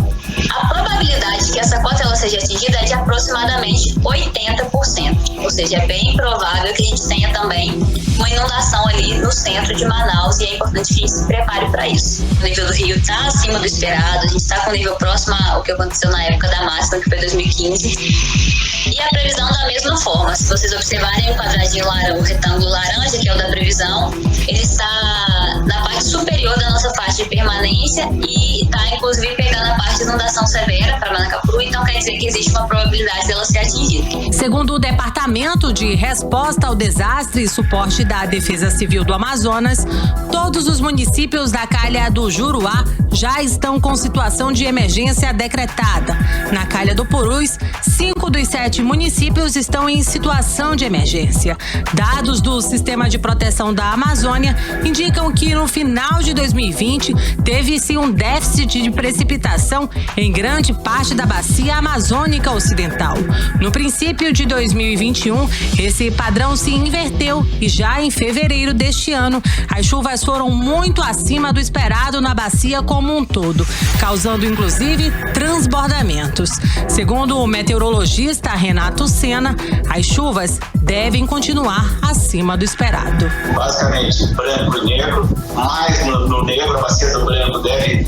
a probabilidade de que essa cota ela seja atingida é de aproximadamente 80%. Ou seja, é bem provável que a gente tenha também uma inundação ali no centro de Manaus e é importante que a gente se prepare para isso. O nível do rio está acima do esperado, a gente está com o nível próximo ao que aconteceu na época da máxima, que foi 2015. E a previsão da mesma forma. Se vocês observarem o quadradinho laranja, o retângulo laranja, que é o da previsão, ele está na parte superior da nossa faixa de permanência e está inclusive pegando a parte de inundação severa para Manacapuru, então quer dizer que existe uma probabilidade dela ser atingida. Segundo o Departamento de Resposta ao Desastre e Suporte da Defesa Civil do Amazonas, todos os municípios da calha do Juruá já estão com situação de emergência decretada. Na calha do Purus, 5 dos 7 municípios estão em situação de emergência. Dados do Sistema de Proteção da Amazônia indicam que no final de 2020 teve-se um déficit de precipitação em grande parte da bacia amazônica ocidental. No princípio de 2021, esse padrão se inverteu e já em fevereiro deste ano, as chuvas foram muito acima do esperado na bacia como um todo, causando inclusive transbordamentos. Segundo o meteorologista Renato Sena, as chuvas devem continuar acima do esperado. Basicamente, branco e negro, mais no negro, a bacia do branco deve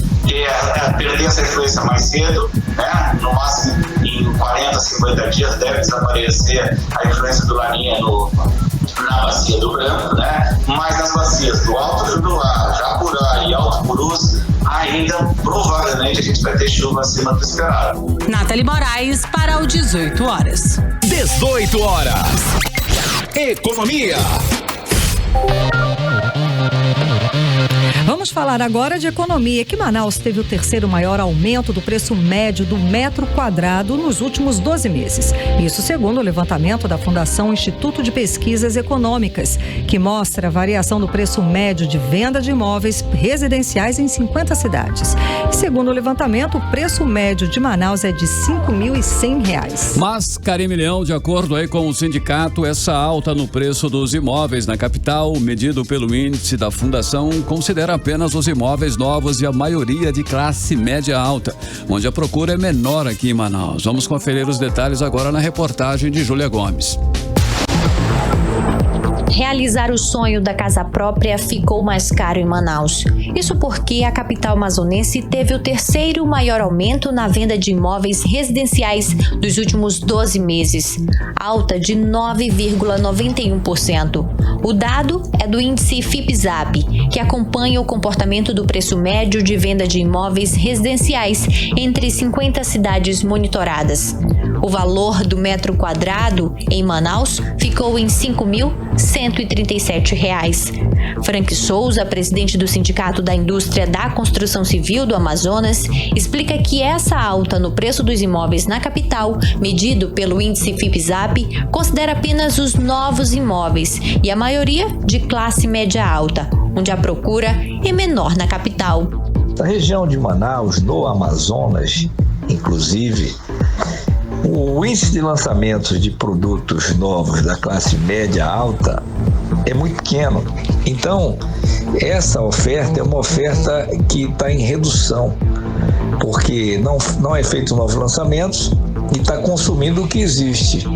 perder essa influência mais cedo, né? No máximo em 40, 50 dias deve desaparecer a influência do Laninha na bacia do branco, né? Mas nas bacias do Alto Juruá, Japurá e Alto Purus, ainda provavelmente a gente vai ter chuva acima do esperado. Nathalie Moraes para o 18 horas. 18 horas. Economia. Vamos falar agora de economia, que Manaus teve o terceiro maior aumento do preço médio do metro quadrado nos últimos 12 meses. Isso segundo o levantamento da Fundação Instituto de Pesquisas Econômicas, que mostra a variação do preço médio de venda de imóveis residenciais em 50 cidades. E segundo o levantamento, o preço médio de Manaus é de R$ 5.100. Mas, Karime Leão, de acordo aí com o sindicato, essa alta no preço dos imóveis na capital, medido pelo índice da Fundação, considera apenas os imóveis novos e a maioria de classe média alta, onde a procura é menor aqui em Manaus. Vamos conferir os detalhes agora na reportagem de Júlia Gomes. Realizar o sonho da casa própria ficou mais caro em Manaus. Isso porque a capital amazonense teve o terceiro maior aumento na venda de imóveis residenciais dos últimos 12 meses, alta de 9,91%. O dado é do índice FIPZAP, que acompanha o comportamento do preço médio de venda de imóveis residenciais entre 50 cidades monitoradas. O valor do metro quadrado em Manaus ficou em R$ 5.137. Frank Souza, presidente do Sindicato da Indústria da Construção Civil do Amazonas, explica que essa alta no preço dos imóveis na capital, medido pelo índice FIPZAP, considera apenas os novos imóveis e a maioria de classe média alta, onde a procura é menor na capital. Na região de Manaus, no Amazonas, inclusive, o índice de lançamentos de produtos novos da classe média alta é muito pequeno. Então, essa oferta é uma oferta que está em redução, porque não é feito novos lançamentos e está consumindo o que existe.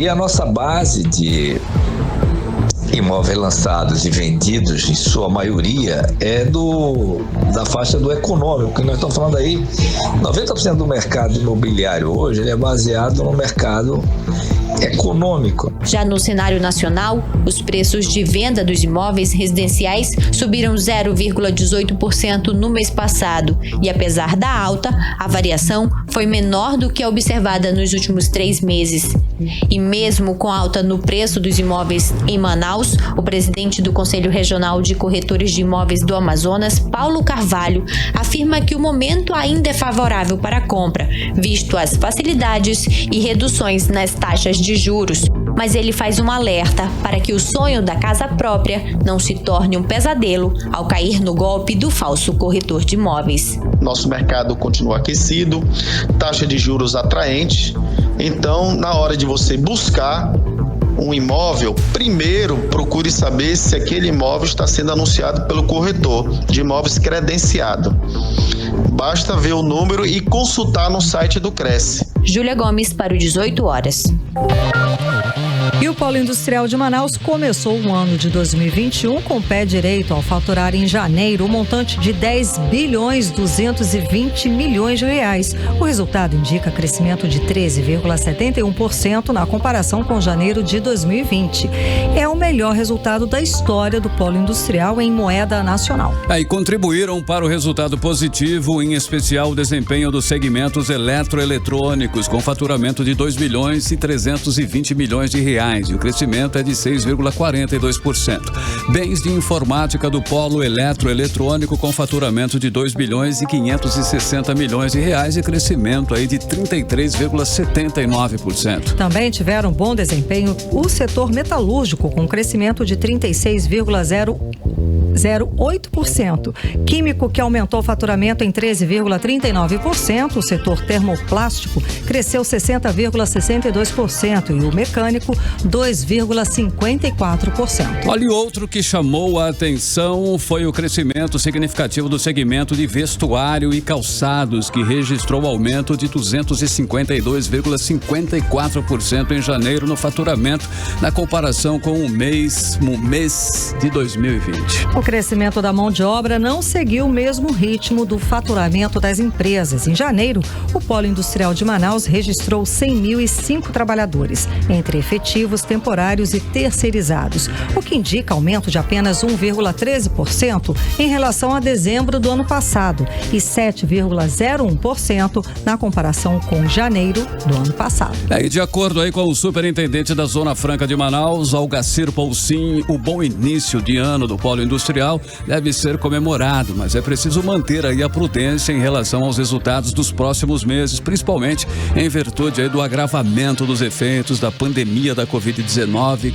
E a nossa base de imóveis lançados e vendidos, em sua maioria, é da faixa do econômico, que nós estamos falando aí, 90% do mercado imobiliário hoje ele é baseado no mercado econômico. Já no cenário nacional, os preços de venda dos imóveis residenciais subiram 0,18% no mês passado e, apesar da alta, a variação foi menor do que a observada nos últimos 3 meses. E mesmo com a alta no preço dos imóveis em Manaus, o presidente do Conselho Regional de Corretores de Imóveis do Amazonas, Paulo Carvalho, afirma que o momento ainda é favorável para a compra, visto as facilidades e reduções nas taxas de juros. Mas ele faz um alerta para que o sonho da casa própria não se torne um pesadelo ao cair no golpe do falso corretor de imóveis. Nosso mercado continua aquecido, taxa de juros atraente, então na hora de você buscar um imóvel, primeiro procure saber se aquele imóvel está sendo anunciado pelo corretor de imóveis credenciado. Basta ver o número e consultar no site do Cresce. Júlia Gomes para o 18 horas. E o Polo Industrial de Manaus começou o ano de 2021 com pé direito ao faturar em janeiro o montante de 10.220 bilhões de reais. O resultado indica crescimento de 13,71% na comparação com janeiro de 2020. É o melhor resultado da história do Polo Industrial em moeda nacional. Aí contribuíram para o resultado positivo, em especial o desempenho dos segmentos eletroeletrônicos, com faturamento de 2.320 bilhões de reais. E o crescimento é de 6,42%. Bens de informática do polo eletroeletrônico com faturamento de 2.560 bilhões de reais e crescimento aí de 33,79%. Também tiveram bom desempenho o setor metalúrgico com crescimento de 36,08%. Químico, que aumentou o faturamento em 13,39%. O setor termoplástico cresceu 60,62% e o mecânico 2,54%. Olha, e outro que chamou a atenção foi o crescimento significativo do segmento de vestuário e calçados, que registrou aumento de 252,54% em janeiro no faturamento, na comparação com o mês de 2020. O crescimento da mão de obra não seguiu o mesmo ritmo do faturamento das empresas. Em janeiro, o Polo Industrial de Manaus registrou 100.005 trabalhadores, entre efetivos, temporários e terceirizados, o que indica aumento de apenas 1,13% em relação a dezembro do ano passado e 7,01% na comparação com janeiro do ano passado. E de acordo aí com o superintendente da Zona Franca de Manaus, Algacir Poulsin, o bom início de ano do Polo Industrial deve ser comemorado, mas é preciso manter aí a prudência em relação aos resultados dos próximos meses, principalmente em virtude aí do agravamento dos efeitos da pandemia da Covid-19,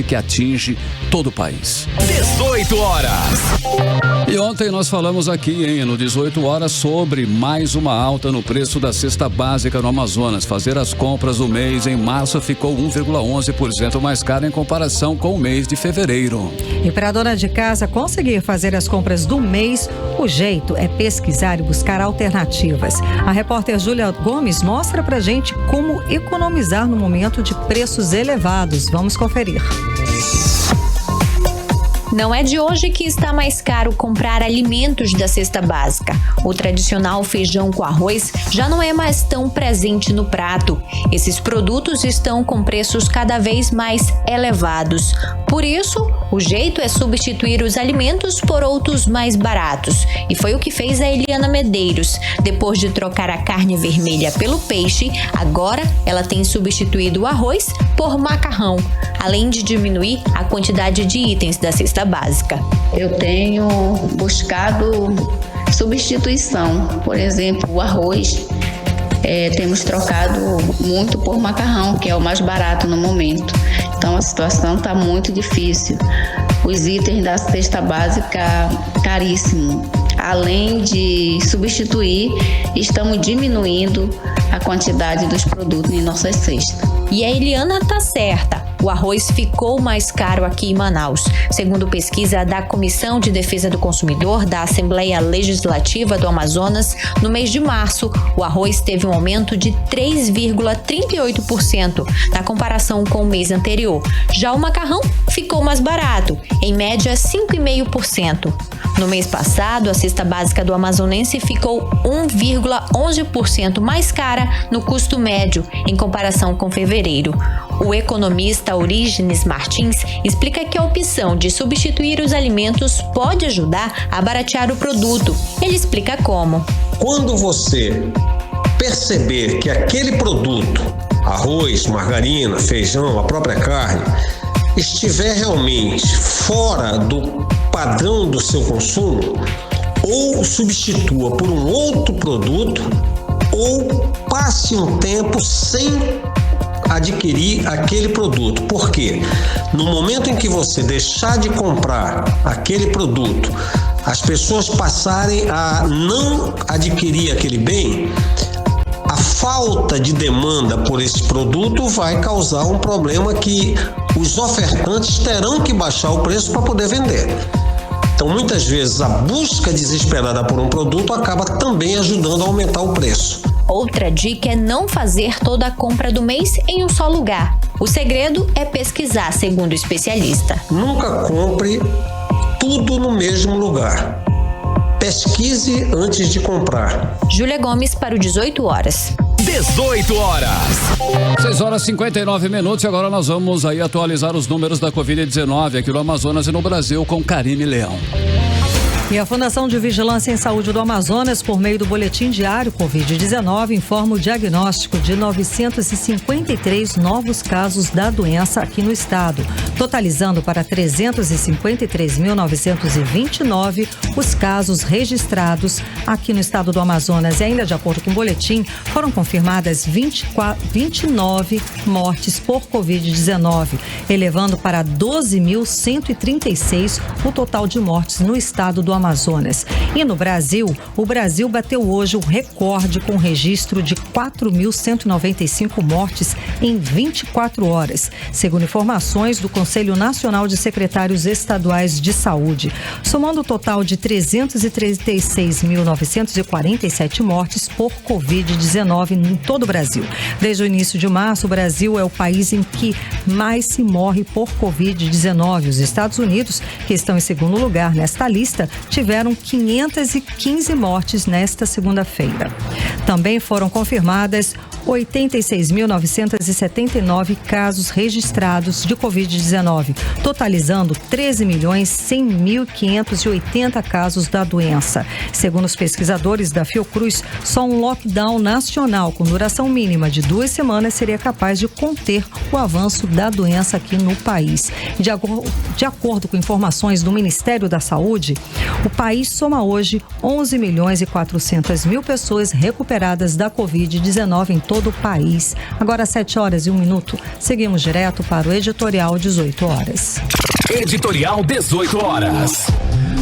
que atinge todo o país. 18 horas. E ontem nós falamos aqui, no 18 horas, sobre mais uma alta no preço da cesta básica no Amazonas. Fazer as compras do mês em março ficou 1,11% mais caro em comparação com o mês de fevereiro. E para a dona de casa conseguir fazer as compras do mês, o jeito é pesquisar e buscar alternativas. A repórter Júlia Gomes mostra pra gente como economizar no momento de preços elevados. Vamos conferir. Não é de hoje que está mais caro comprar alimentos da cesta básica. O tradicional feijão com arroz já não é mais tão presente no prato. Esses produtos estão com preços cada vez mais elevados. Por isso, o jeito é substituir os alimentos por outros mais baratos. E foi o que fez a Eliana Medeiros. Depois de trocar a carne vermelha pelo peixe, agora ela tem substituído o arroz por macarrão, além de diminuir a quantidade de itens da cesta básica. Eu tenho buscado substituição, por exemplo, o arroz. Temos trocado muito por macarrão, que é o mais barato no momento. Então a situação está muito difícil. Os itens da cesta básica caríssimo. Além de substituir, estamos diminuindo a quantidade dos produtos em nossas cestas. E a Eliana tá certa. O arroz ficou mais caro aqui em Manaus. Segundo pesquisa da Comissão de Defesa do Consumidor da Assembleia Legislativa do Amazonas, no mês de março, o arroz teve um aumento de 3,38% na comparação com o mês anterior. Já o macarrão ficou mais barato, em média 5,5%. No mês passado, a cesta básica do amazonense ficou 1,11% mais cara no custo médio, em comparação com fevereiro. O economista Orígenes Martins explica que a opção de substituir os alimentos pode ajudar a baratear o produto. Ele explica como. Quando você perceber que aquele produto, arroz, margarina, feijão, a própria carne, estiver realmente fora do padrão do seu consumo, ou substitua por um outro produto, ou passe um tempo sem adquirir aquele produto. Por quê? No momento em que você deixar de comprar aquele produto, as pessoas passarem a não adquirir aquele bem, a falta de demanda por esse produto vai causar um problema que os ofertantes terão que baixar o preço para poder vender. Então, muitas vezes, a busca desesperada por um produto acaba também ajudando a aumentar o preço. Outra dica é não fazer toda a compra do mês em um só lugar. O segredo é pesquisar, segundo o especialista. Nunca compre tudo no mesmo lugar. Pesquise antes de comprar. Júlia Gomes para o 18 horas. 18 horas. 6 horas e 59 minutos e agora nós vamos aí atualizar os números da Covid-19 aqui no Amazonas e no Brasil com Karine Leão. E a Fundação de Vigilância em Saúde do Amazonas, por meio do Boletim Diário Covid-19, informa o diagnóstico de 953 novos casos da doença aqui no estado, totalizando para 353.929 os casos registrados aqui no estado do Amazonas. E ainda de acordo com o boletim, foram confirmadas 29 mortes por Covid-19, elevando para 12.136 o total de mortes no estado do Amazonas. E no Brasil, o Brasil bateu hoje o recorde com o registro de 4.195 mortes em 24 horas, segundo informações do Conselho Nacional de Secretários Estaduais de Saúde, somando o total de 336.947 mortes por Covid-19 em todo o Brasil. Desde o início de março, o Brasil é o país em que mais se morre por Covid-19. Os Estados Unidos, que estão em segundo lugar nesta lista, tiveram 515 mortes nesta segunda-feira. Também foram confirmadas 86.979 casos registrados de Covid-19, totalizando 13.100.580 casos da doença. Segundo os pesquisadores da Fiocruz, só um lockdown nacional com duração mínima de 2 semanas seria capaz de conter o avanço da doença aqui no país. De acordo com informações do Ministério da Saúde, o país soma hoje 11.400.000 pessoas recuperadas da Covid-19 em todo o país. Agora 7 horas e 1 minuto. Seguimos direto para o Editorial 18 horas. Editorial 18 horas.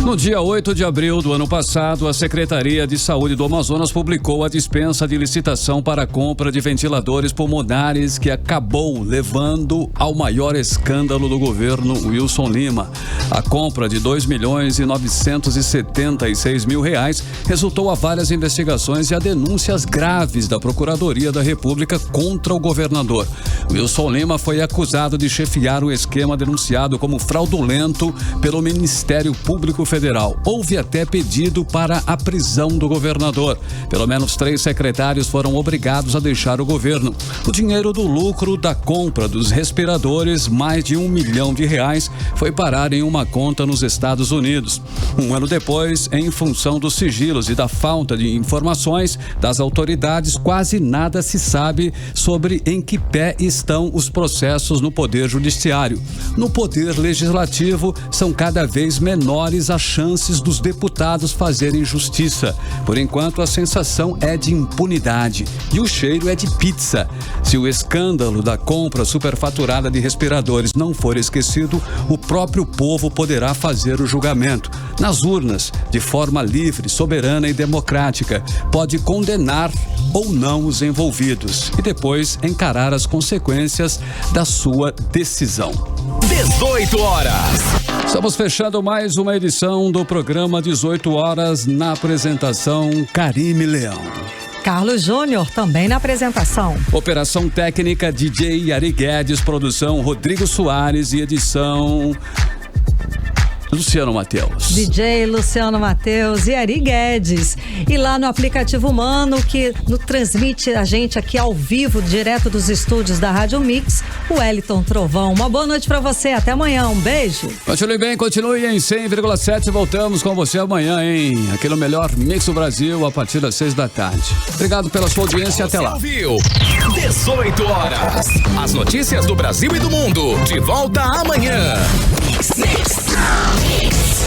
No dia 8 de abril do ano passado, a Secretaria de Saúde do Amazonas publicou a dispensa de licitação para a compra de ventiladores pulmonares que acabou levando ao maior escândalo do governo Wilson Lima. A compra de R$2.976.000 resultou a várias investigações e a denúncias graves da Procuradoria da República contra o governador. Wilson Lima foi acusado de chefiar o esquema denunciado como fraudulento pelo Ministério Público Federal. Houve até pedido para a prisão do governador. Pelo menos 3 secretários foram obrigados a deixar o governo. O dinheiro do lucro da compra dos respiradores, mais de R$1 milhão, foi parar em uma conta nos Estados Unidos. Um ano depois, em função dos sigilos e da falta de informações das autoridades, quase nada se sabe sobre em que pé estão os processos no Poder Judiciário. No Poder Legislativo, são cada vez menores as chances dos deputados fazerem justiça. Por enquanto, a sensação é de impunidade e o cheiro é de pizza. Se o escândalo da compra superfaturada de respiradores não for esquecido, o próprio povo poderá fazer o julgamento. Nas urnas, de forma livre, soberana e democrática, pode condenar ou não os envolvidos e depois encarar as consequências da sua decisão. 18 horas. Estamos fechando mais uma edição do programa 18 horas na apresentação Karine Leão. Carlos Júnior também na apresentação. Operação técnica DJ Yari Guedes, produção Rodrigo Soares e edição Luciano Mateus. DJ Luciano Mateus e Ari Guedes. E lá no aplicativo Mano, que transmite a gente aqui ao vivo, direto dos estúdios da Rádio Mix, o Wellington Trovão. Uma boa noite pra você, até amanhã, um beijo. Continue bem, continue em 100,7, voltamos com você amanhã, hein? Aqui no melhor Mix do Brasil, a partir das 6 da tarde. Obrigado pela sua audiência, até lá. Você ouviu 18 horas. As notícias do Brasil e do mundo, de volta amanhã. Mix.